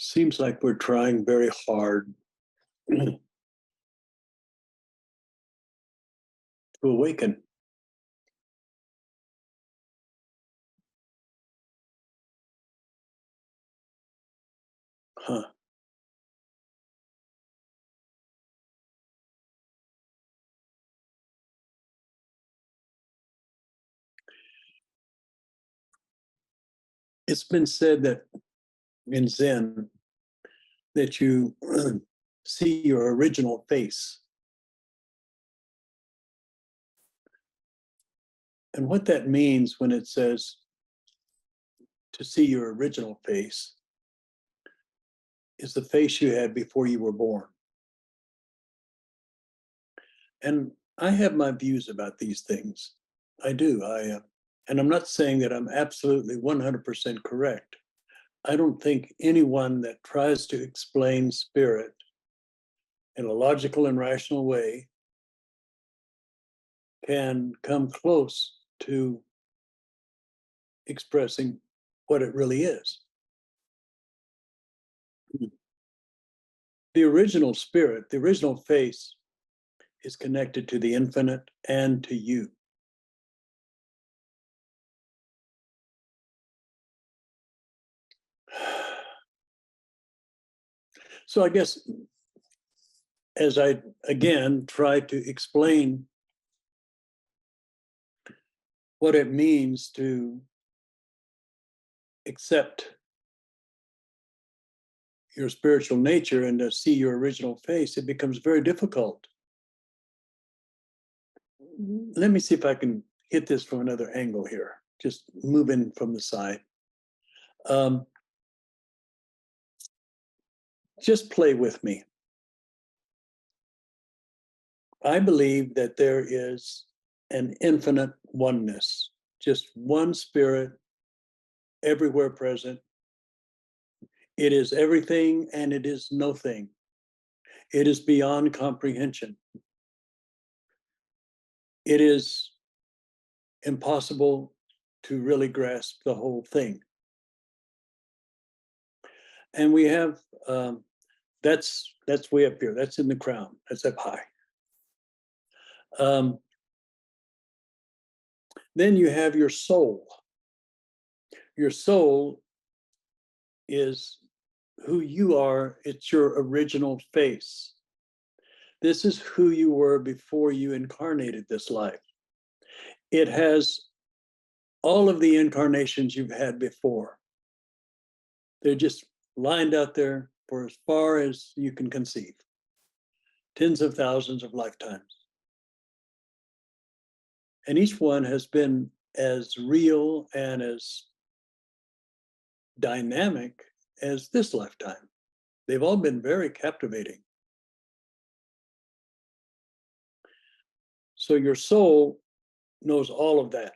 Seems like we're trying very hard to awaken. Huh. It's been said that in Zen that you see your original face. And what that means when it says to see your original face is the face you had before you were born. And I have my views about these things. I do. And I'm not saying that I'm absolutely 100% correct. I don't think anyone that tries to explain spirit in a logical and rational way can come close to expressing what it really is. The original spirit, the original face, is connected to the infinite and to you. So I guess as I again try to explain what it means to accept your spiritual nature and to see your original face, it becomes very difficult. Let me see if I can hit this from another angle here, just moving from the side. Just play with me. I believe that there is an infinite oneness, just one spirit, everywhere present. It is everything and it is nothing. It is beyond comprehension. It is impossible to really grasp the whole thing. And we have, that's way up here. That's in the crown. That's up high. Then you have your soul. Your soul is who you are. It's your original face. This is who you were before you incarnated this life. It has all of the incarnations you've had before. They're just lined out there for as far as you can conceive. Tens of thousands of lifetimes. And each one has been as real and as dynamic as this lifetime. They've all been very captivating. So your soul knows all of that.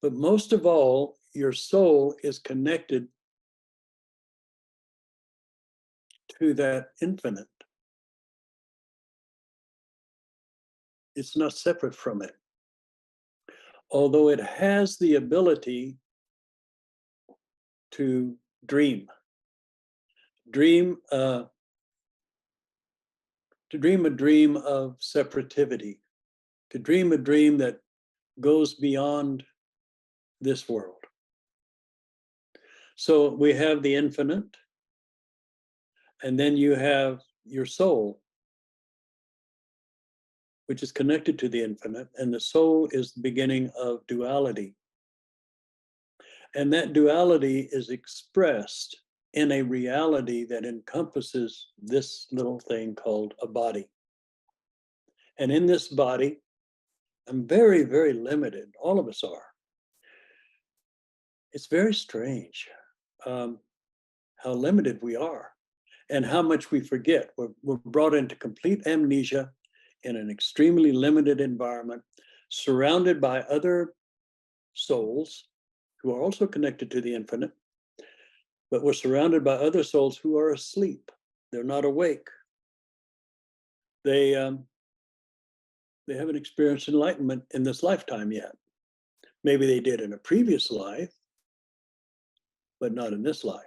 But most of all, your soul is connected to that infinite. It's not separate from it. Although it has the ability to dream. To dream a dream of separativity, to dream a dream that goes beyond this world. So we have the infinite, and then you have your soul, which is connected to the infinite, and the soul is the beginning of duality. And that duality is expressed in a reality that encompasses this little thing called a body. And in this body, I'm very, very limited. All of us are. It's very strange how limited we are and how much we forget. We're brought into complete amnesia in an extremely limited environment, surrounded by other souls who are also connected to the infinite, but we're surrounded by other souls who are asleep. They're not awake. They haven't experienced enlightenment in this lifetime yet. Maybe they did in a previous life, but not in this life.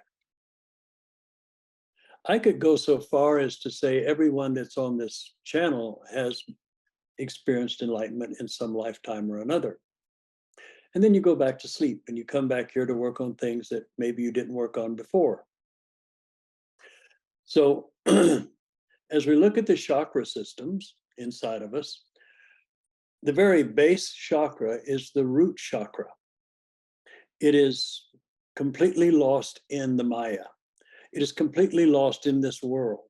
I could go so far as to say everyone that's on this channel has experienced enlightenment in some lifetime or another. And then you go back to sleep and you come back here to work on things that maybe you didn't work on before. So as we look at the chakra systems inside of us, the very base chakra is the root chakra. It is completely lost in the Maya. It is completely lost in this world.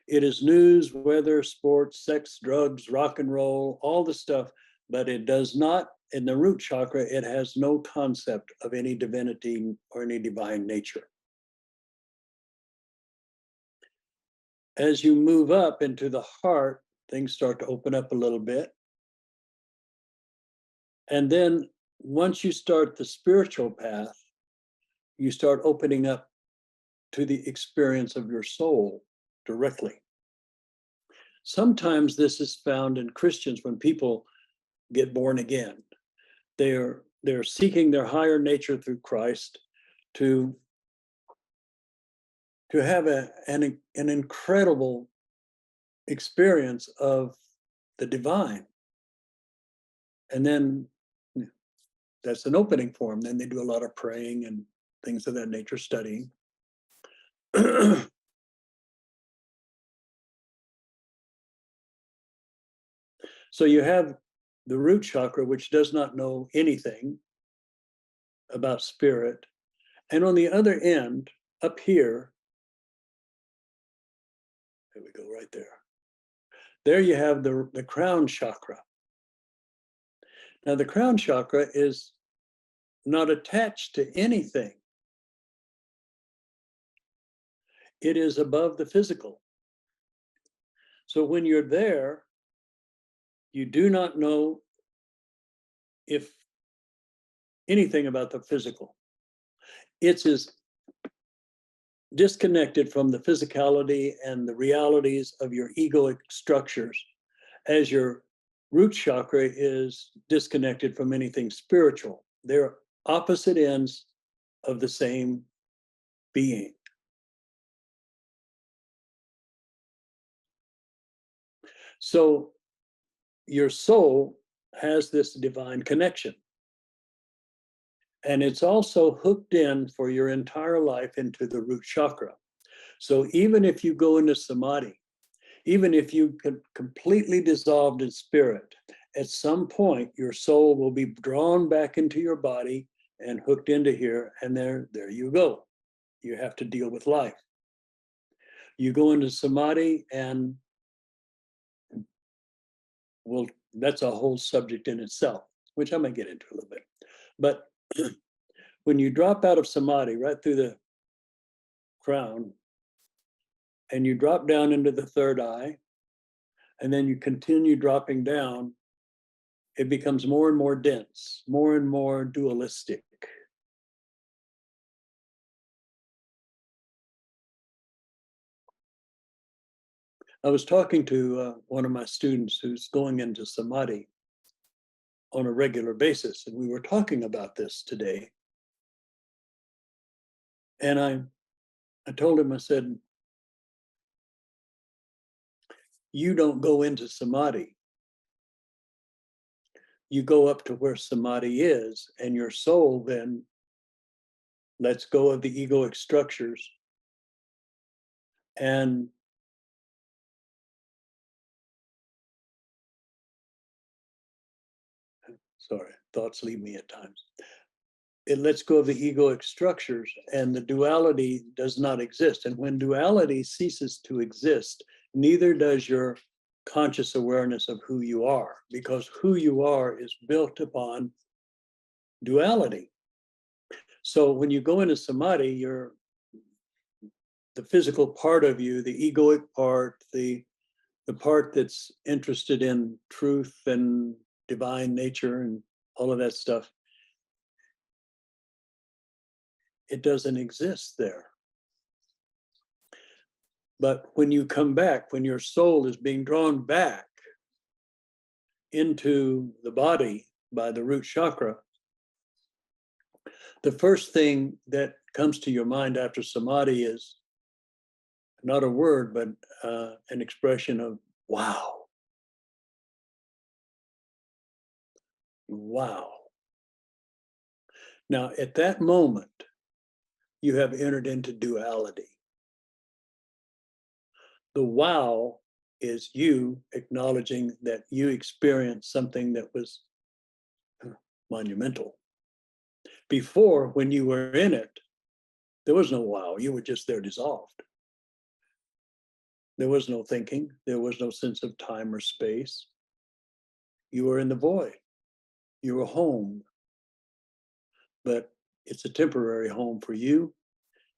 It is news, weather, sports, sex, drugs, rock and roll, all the stuff, but it does not, in the root chakra, it has no concept of any divinity or any divine nature. As you move up into the heart, things start to open up a little bit. And then once you start the spiritual path, you start opening up to the experience of your soul directly. Sometimes this is found in Christians when people get born again. They're seeking their higher nature through Christ to have an incredible experience of the divine. And then that's an opening for them. Then they do a lot of praying and things of that nature, studying. So you have the root chakra, which does not know anything about spirit. And on the other end, up here, there we go, right there. There you have the crown chakra. Now, the crown chakra is not attached to anything. It is above the physical. So when you're there, you do not know if anything about the physical. It's as disconnected from the physicality and the realities of your egoic structures as your root chakra is disconnected from anything spiritual. They're opposite ends of the same being. So your soul has this divine connection. And it's also hooked in for your entire life into the root chakra. So even if you go into samadhi, even if you can completely dissolved in spirit, at some point your soul will be drawn back into your body and hooked into here, and there you go. You have to deal with life. You go into samadhi, and well, that's a whole subject in itself, which I might get into a little bit. But when you drop out of samadhi right through the crown, and you drop down into the third eye, and then you continue dropping down, it becomes more and more dense, more and more dualistic. I was talking to one of my students who's going into samadhi on a regular basis, and we were talking about this today. And I told him, I said, you don't go into samadhi. You go up to where samadhi is, and your soul then lets go of the egoic structures and sorry, thoughts leave me at times. It lets go of the egoic structures, and the duality does not exist. And when duality ceases to exist, neither does your conscious awareness of who you are, because who you are is built upon duality. So when you go into samadhi, the physical part of you, the egoic part, the part that's interested in truth and divine nature and all of that stuff, it doesn't exist there. But when you come back, when your soul is being drawn back into the body by the root chakra, the first thing that comes to your mind after samadhi is, not a word, but an expression of wow, wow. Now, at that moment, you have entered into duality. The wow is you acknowledging that you experienced something that was monumental. Before, when you were in it, there was no wow. You were just there dissolved. There was no thinking. There was no sense of time or space. You were in the void. You were home. But it's a temporary home for you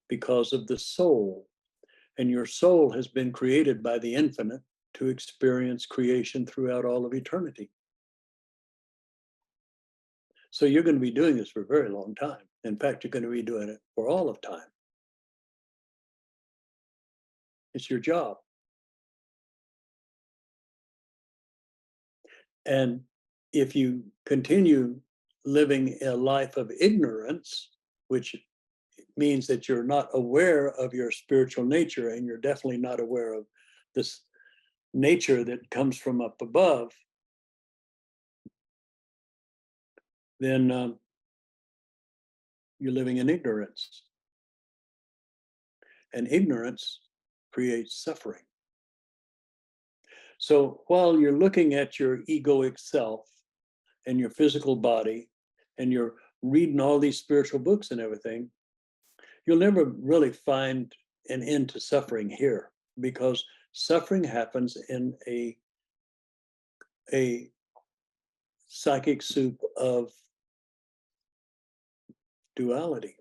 because of the soul. And your soul has been created by the infinite to experience creation throughout all of eternity. So you're going to be doing this for a very long time. In fact, you're going to be doing it for all of time. It's your job. And if you continue living a life of ignorance, which means that you're not aware of your spiritual nature, and you're definitely not aware of this nature that comes from up above, then you're living in ignorance. And ignorance creates suffering. So while you're looking at your egoic self and your physical body, and you're reading all these spiritual books and everything, you'll never really find an end to suffering here, because suffering happens in a psychic soup of duality.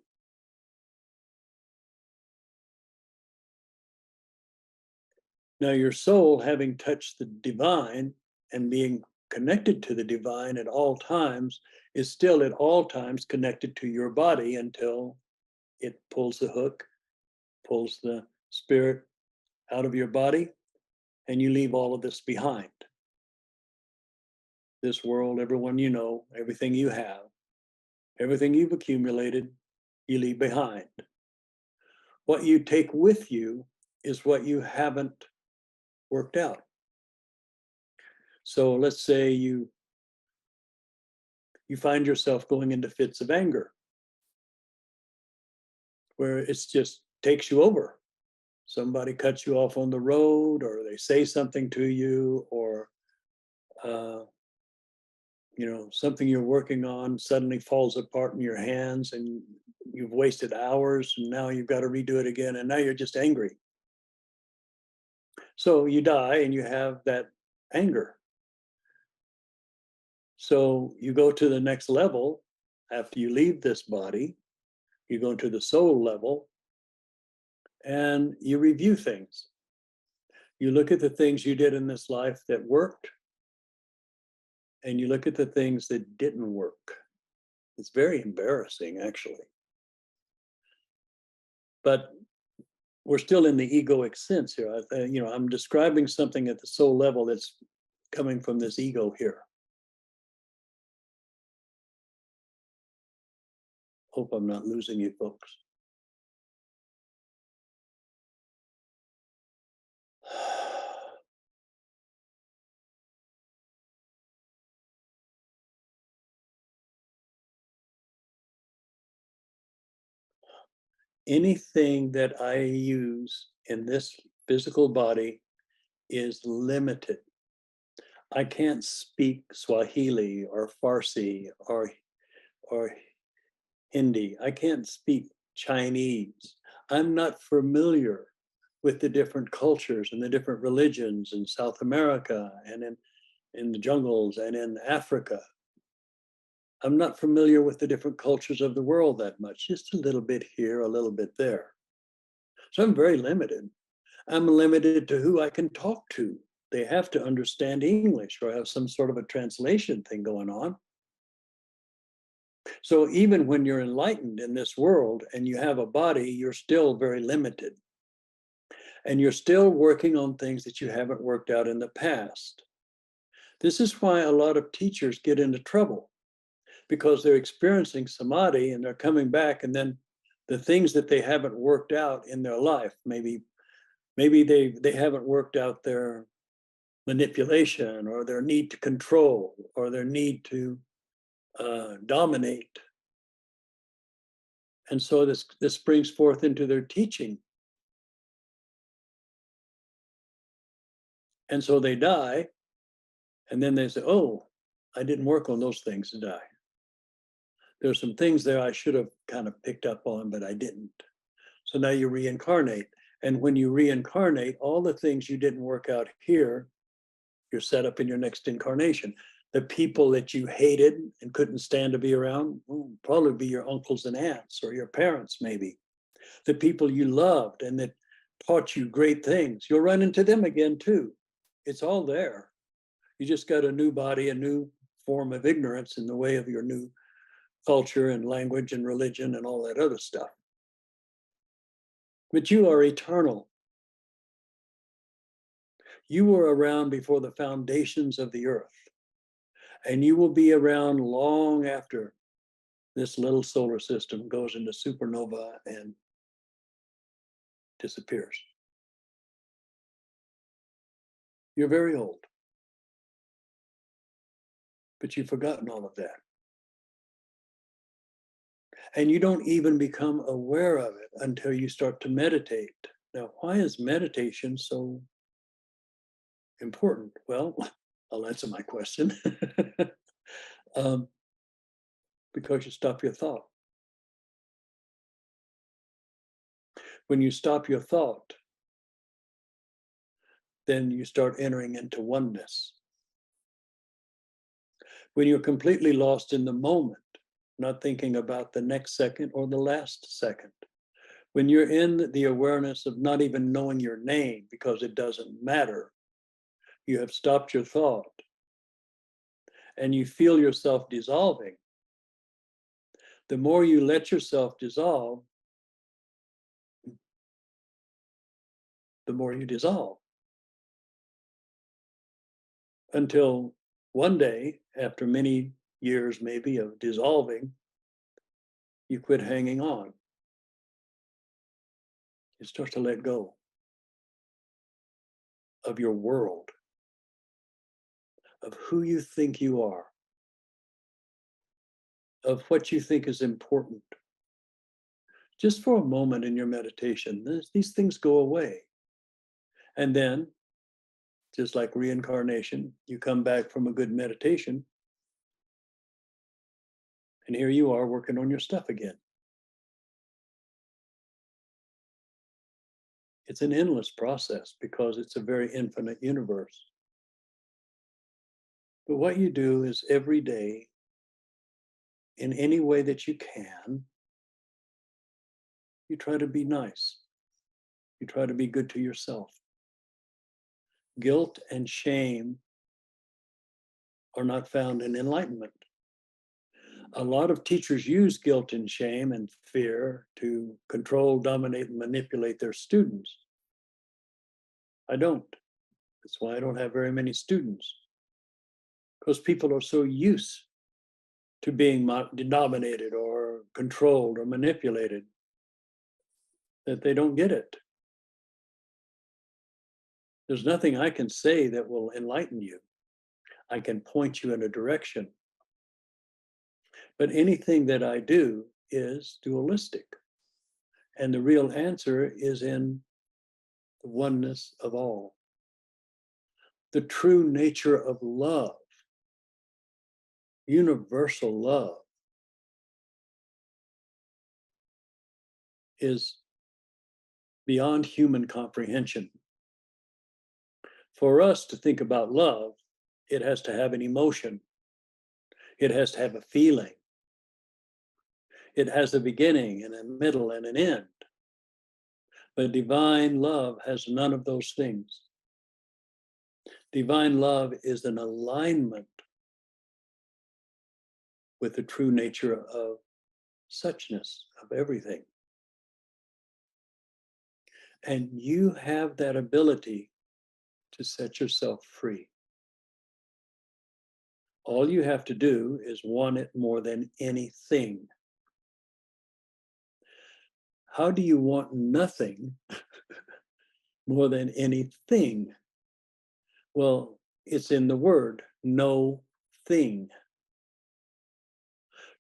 Now, your soul, having touched the divine and being connected to the divine at all times, is still at all times connected to your body until it pulls the hook, pulls the spirit out of your body, and you leave all of this behind. This world, everyone you know, everything you have, everything you've accumulated, you leave behind. What you take with you is what you haven't worked out. So let's say you find yourself going into fits of anger, where it's just takes you over. Somebody cuts you off on the road, or they say something to you, or something you're working on suddenly falls apart in your hands, and you've wasted hours, and now you've got to redo it again, and now you're just angry. So you die and you have that anger. So you go to the next level after you leave this body, you go to the soul level, and you review things. You look at the things you did in this life that worked, and you look at the things that didn't work. It's very embarrassing, actually. But we're still in the egoic sense here. I'm describing something at the soul level that's coming from this ego here. Hope I'm not losing you folks. Anything that I use in this physical body is limited. I can't speak Swahili or Farsi or Hindi. I can't speak Chinese. I'm not familiar with the different cultures and the different religions in South America and in the jungles and in Africa. I'm not familiar with the different cultures of the world that much, just a little bit here, a little bit there. So I'm very limited. I'm limited to who I can talk to. They have to understand English or have some sort of a translation thing going on. So even when you're enlightened in this world and you have a body, you're still very limited. And you're still working on things that you haven't worked out in the past. This is why a lot of teachers get into trouble, because they're experiencing samadhi and they're coming back, and then the things that they haven't worked out in their life, maybe Maybe they haven't worked out their manipulation or their need to control or their need to dominate. And so this brings forth into their teaching. And so they die, and then they say, oh, I didn't work on those things to die. There's some things there I should have kind of picked up on, but I didn't. So now you reincarnate. And when you reincarnate, all the things you didn't work out here, you're set up in your next incarnation. The people that you hated and couldn't stand to be around will probably be your uncles and aunts or your parents, maybe. The people you loved and that taught you great things, you'll run into them again too. It's all there. You just got a new body, a new form of ignorance in the way of your new culture and language and religion and all that other stuff. But you are eternal. You were around before the foundations of the earth, and you will be around long after this little solar system goes into supernova and disappears. You're very old, but you've forgotten all of that. And you don't even become aware of it until you start to meditate. Now, why is meditation so important? Well, I'll answer my question. Because you stop your thought. When you stop your thought, then you start entering into oneness. When you're completely lost in the moment, not thinking about the next second or the last second, when you're in the awareness of not even knowing your name because it doesn't matter, you have stopped your thought and you feel yourself dissolving. The more you let yourself dissolve, the more you dissolve. Until one day, after many years maybe of dissolving, you quit hanging on. You start to let go of your world, of who you think you are, of what you think is important. Just for a moment in your meditation, these things go away. And then, just like reincarnation, you come back from a good meditation, and here you are working on your stuff again. It's an endless process because it's a very infinite universe. But what you do is every day, in any way that you can, you try to be nice. You try to be good to yourself. Guilt and shame are not found in enlightenment. A lot of teachers use guilt and shame and fear to control, dominate, and manipulate their students. I don't. That's why I don't have very many students. Because people are so used to being dominated or controlled or manipulated that they don't get it. There's nothing I can say that will enlighten you. I can point you in a direction. But anything that I do is dualistic. And the real answer is in the oneness of all. The true nature of love, universal love, is beyond human comprehension. For us to think about love, it has to have an emotion. It has to have a feeling. It has a beginning and a middle and an end. But divine love has none of those things. Divine love is an alignment with the true nature of suchness, of everything. And you have that ability to set yourself free. All you have to do is want it more than anything. How do you want nothing more than anything. Well, it's in the word, no thing.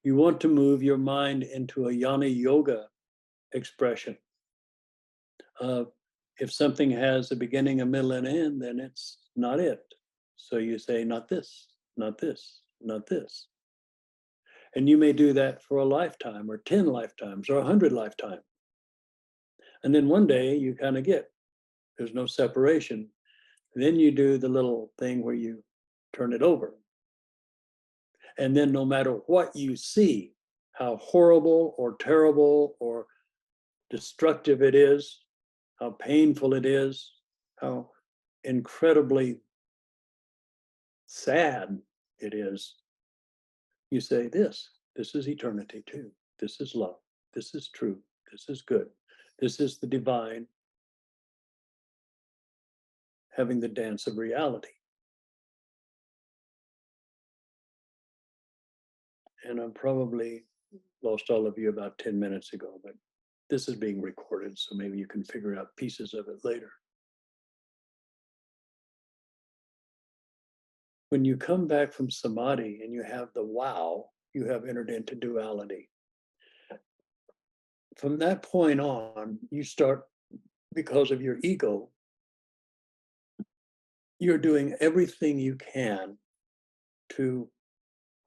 You want to move your mind into a yana yoga expression. If something has a beginning, a middle, and end, then it's not it. So you say, not this, not this, not this. And you may do that for a lifetime or 10 lifetimes or 100 lifetimes. And then one day you kind of get, there's no separation. Then you do the little thing where you turn it over. And then no matter what you see, how horrible or terrible or destructive it is, how painful it is, how incredibly sad it is, you say, this is eternity too. This is love. This is true. This is good. This is the divine having the dance of reality. And I probably lost all of you about 10 minutes ago, but this is being recorded, so maybe you can figure out pieces of it later. When you come back from samadhi and you have the wow, you have entered into duality. From that point on, you start, because of your ego, you're doing everything you can to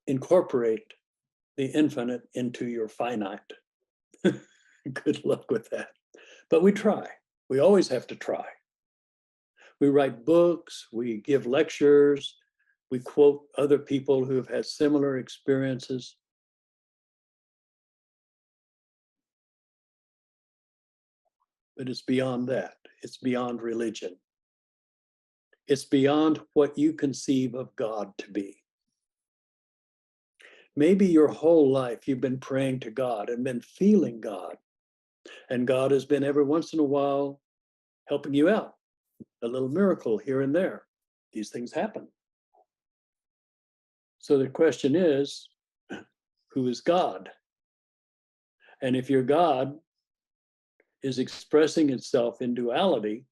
incorporate the infinite into your finite. Good luck with that. But we try. We always have to try. We write books, we give lectures, we quote other people who have had similar experiences. But it's beyond that. It's beyond religion. It's beyond what you conceive of God to be. Maybe your whole life you've been praying to God and been feeling God. And God has been every once in a while helping you out. A little miracle here and there. These things happen. So the question is, who is God? And if your God is expressing itself in duality,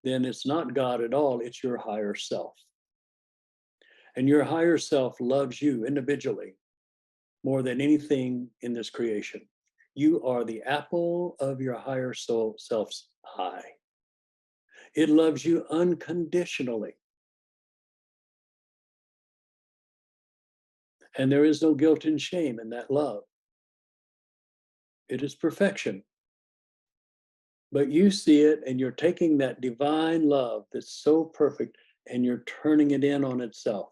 then it's not God at all, it's your higher self. And your higher self loves you individually more than anything in this creation. You are the apple of your higher self's eye. It loves you unconditionally. And there is no guilt and shame in that love. It is perfection. But you see it and you're taking that divine love that's so perfect and you're turning it in on itself.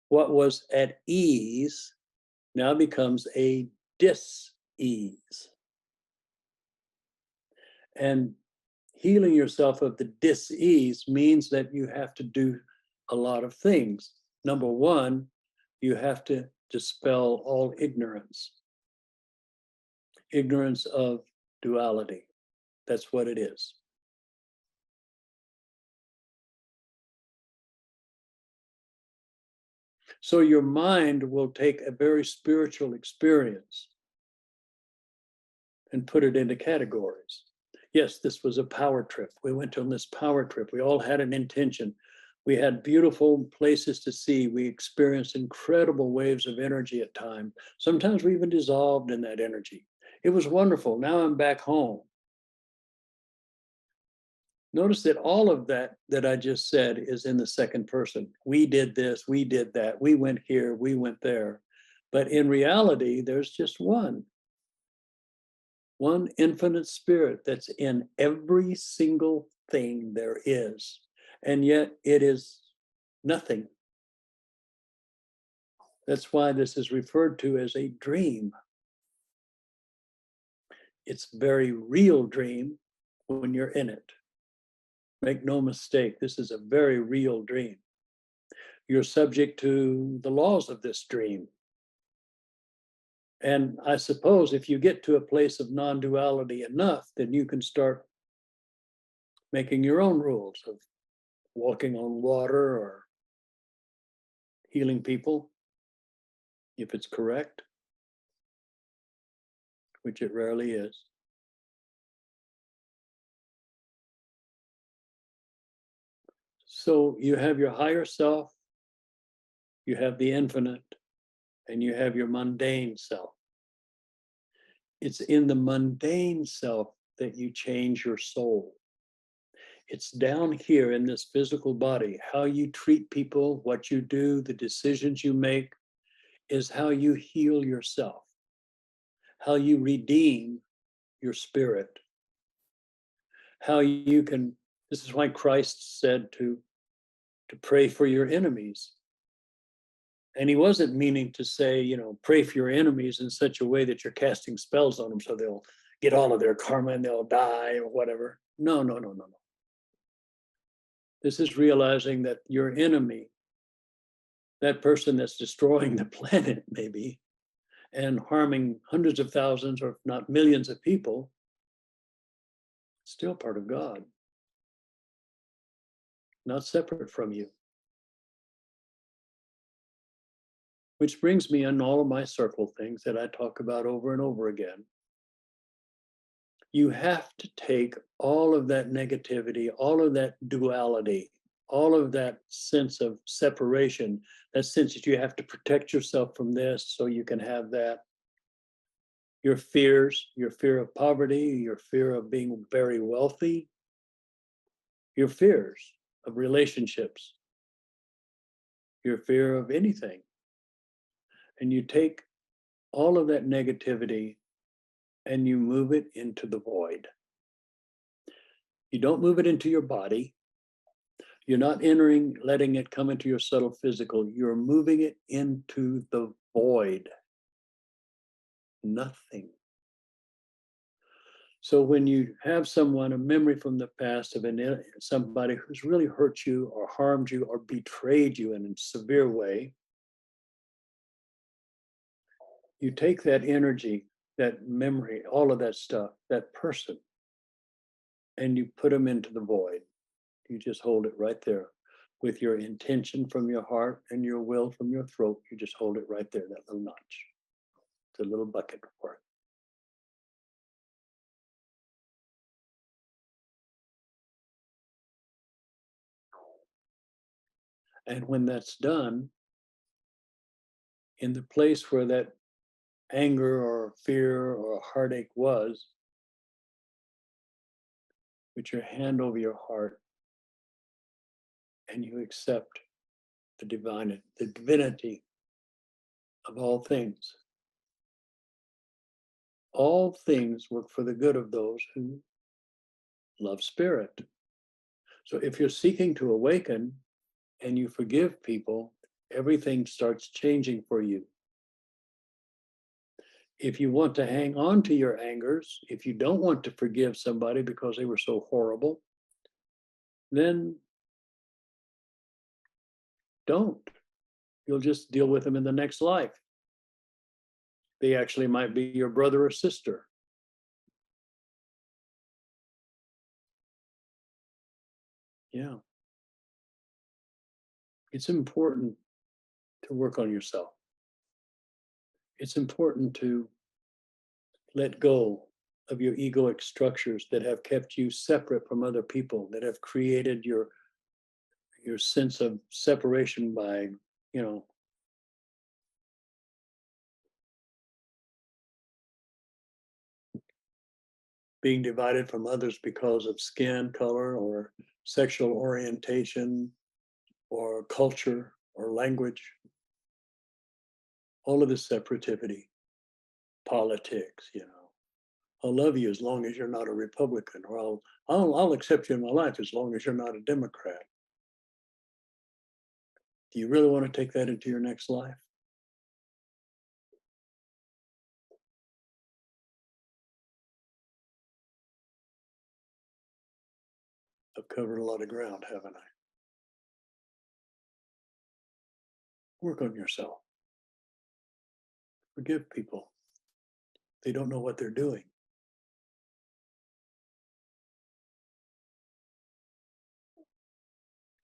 What was at ease now becomes a dis-ease. And healing yourself of the dis-ease means that you have to do a lot of things. Number one, you have to dispel all ignorance. Ignorance of duality. That's what it is. So your mind will take a very spiritual experience and put it into categories. Yes, this was a power trip. We went on this power trip. We all had an intention. We had beautiful places to see. We experienced incredible waves of energy at times. Sometimes we even dissolved in that energy. It was wonderful. Now I'm back home. Notice that all of that I just said is in the second person. We did this, we did that, we went here, we went there. But in reality, there's just one infinite spirit that's in every single thing there is. And yet it is nothing. That's why this is referred to as a dream. It's a very real dream when you're in it. Make no mistake, this is a very real dream. You're subject to the laws of this dream. And I suppose if you get to a place of non-duality enough, then you can start making your own rules of walking on water or healing people, if it's correct, which it rarely is. So you have your higher self, you have the infinite, and you have your mundane self. It's in the mundane self that you change your soul. It's down here in this physical body. How you treat people, what you do, the decisions you make is how you heal yourself, how you redeem your spirit, how you can. This is why Christ said to pray for your enemies. And he wasn't meaning to say, pray for your enemies in such a way that you're casting spells on them so they'll get all of their karma and they'll die or whatever. No, no, no, no, no. This is realizing that your enemy, that person that's destroying the planet maybe, and harming hundreds of thousands or if not millions of people, still part of God, not separate from you. Which brings me on all of my circle things that I talk about over and over again. You have to take all of that negativity, all of that duality, all of that sense of separation, that sense that you have to protect yourself from this so you can have that. Your fears, your fear of poverty, your fear of being very wealthy, your fears of relationships, your fear of anything. And you take all of that negativity and you move it into the void. You don't move it into your body. You're not letting it come into your subtle physical. You're moving it into the void. Nothing. So when you have a memory from the past of somebody who's really hurt you or harmed you or betrayed you in a severe way, you take that energy, that memory, all of that stuff, that person, and you put them into the void. You just hold it right there with your intention from your heart and your will from your throat. You just hold it right there, that little notch. It's a little bucket for it. And when that's done, in the place where that anger or fear or heartache was, put your hand over your heart and you accept the divinity of all things. All things work for the good of those who love spirit. So if you're seeking to awaken and you forgive people, everything starts changing for you. If you want to hang on to your angers, if you don't want to forgive somebody because they were so horrible, then don't. You'll just deal with them in the next life. They actually might be your brother or sister. Yeah. It's important to work on yourself. It's important to let go of your egoic structures that have kept you separate from other people, that have created your sense of separation by, being divided from others because of skin color or sexual orientation or culture or language. All of this separativity, politics, I'll love you as long as you're not a Republican, or I'll accept you in my life as long as you're not a Democrat. Do you really want to take that into your next life? I've covered a lot of ground, haven't I? Work on yourself. Forgive people. They don't know what they're doing.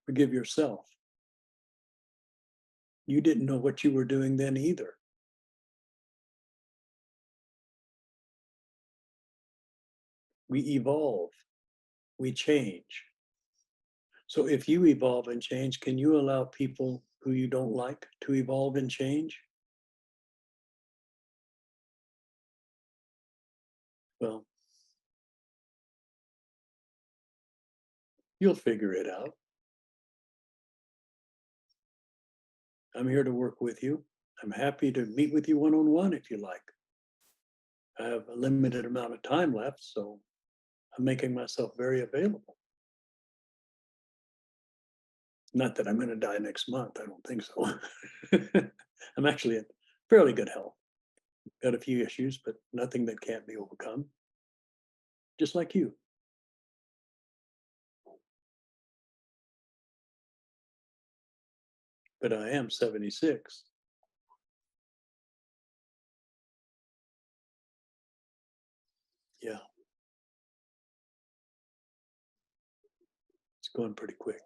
Forgive yourself. You didn't know what you were doing then either. We evolve. We change. So if you evolve and change, can you allow people who you don't like to evolve and change? Well, you'll figure it out. I'm here to work with you. I'm happy to meet with you one-on-one if you like. I have a limited amount of time left, so I'm making myself very available. Not that I'm going to die next month. I don't think so. I'm actually in fairly good health. Got a few issues, but nothing that can't be overcome. Just like you. But I am 76. Yeah, it's going pretty quick.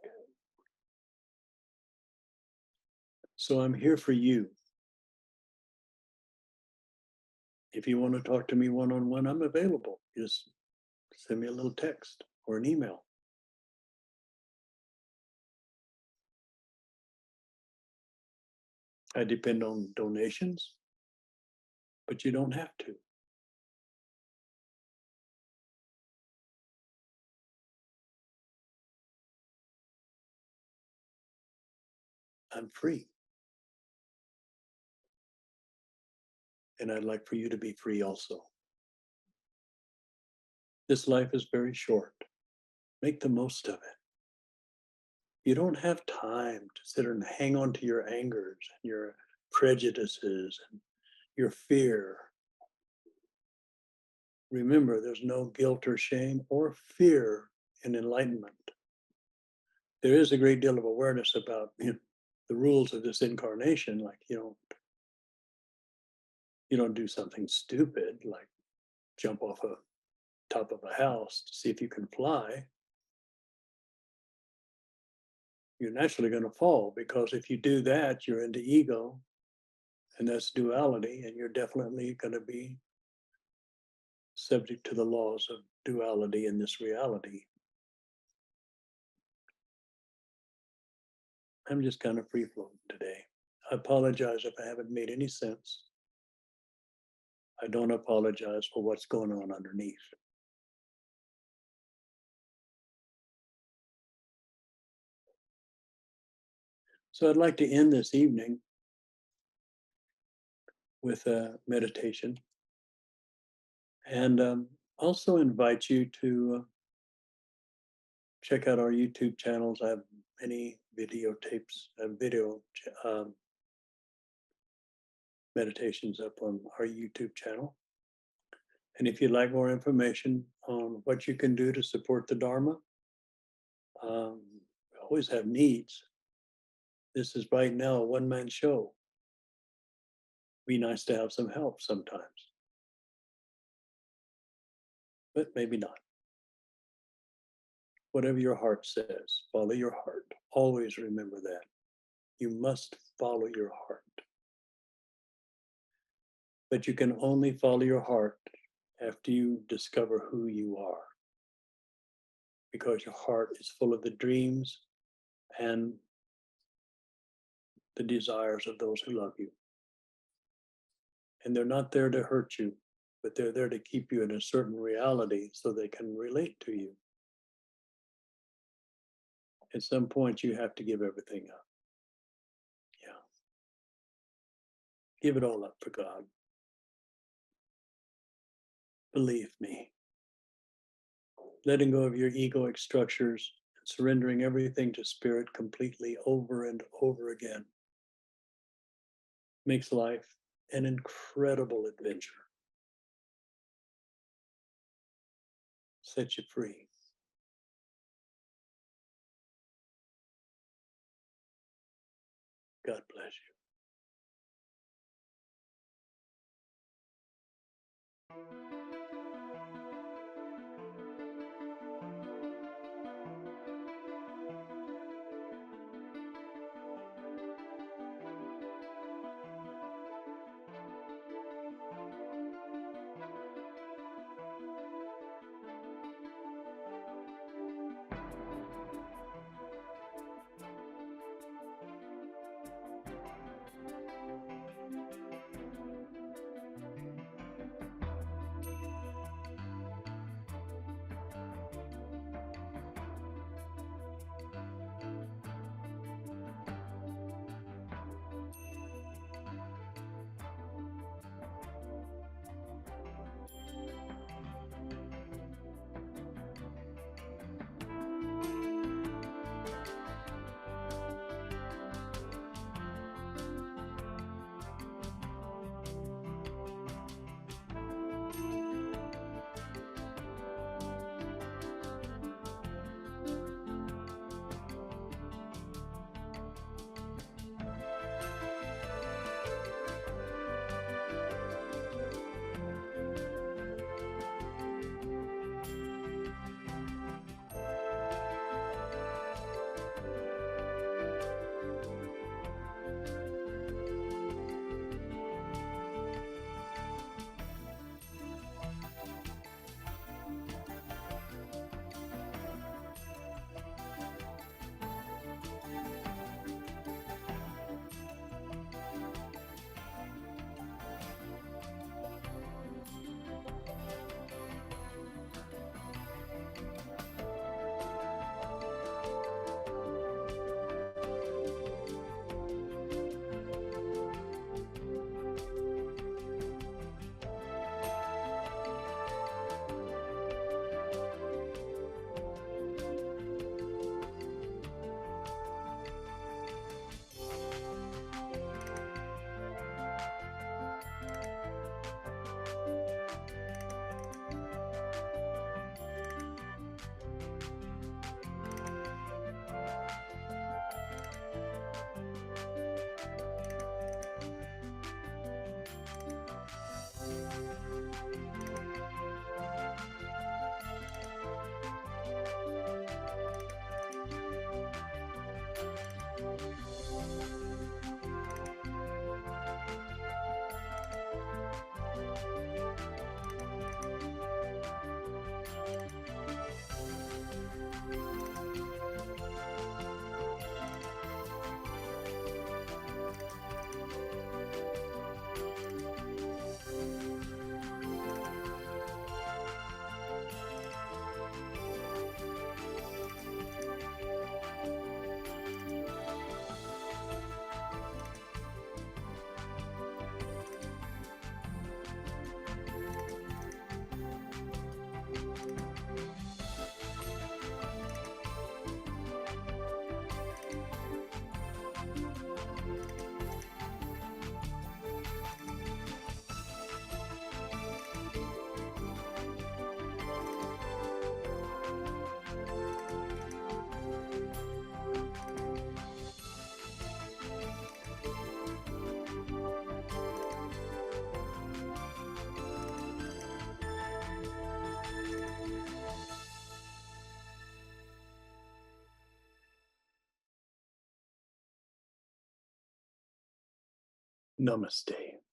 So I'm here for you. If you want to talk to me one-on-one, I'm available. Just send me a little text or an email. I depend on donations, but you don't have to. I'm free. And I'd like for you to be free also. This life is very short. Make the most of it. You don't have time to sit and hang on to your angers and your prejudices and your fear. Remember, there's no guilt or shame or fear in enlightenment. There is a great deal of awareness about the rules of this incarnation, like you don't do something stupid like jump off a top of a house to see if you can fly. You're naturally going to fall, because if you do that, you're into ego, and that's duality, and you're definitely going to be subject to the laws of duality in this reality. I'm just kind of free floating today. I apologize if I haven't made any sense. I don't apologize for what's going on underneath. So I'd like to end this evening with a meditation, and also invite you to check out our YouTube channels. I have many videotapes, video meditations up on our YouTube channel. And if you'd like more information on what you can do to support the Dharma, we always have needs. This is right now a one-man show. Be nice to have some help sometimes, but maybe not. Whatever your heart says, follow your heart. Always remember that. You must follow your heart. But you can only follow your heart after you discover who you are, because your heart is full of the dreams and the desires of those who love you. And they're not there to hurt you, but they're there to keep you in a certain reality so they can relate to you. At some point, you have to give everything up. Yeah. Give it all up for God. Believe me. Letting go of your egoic structures and surrendering everything to spirit completely over and over again makes life an incredible adventure. Sets you free. God bless you. Namaste.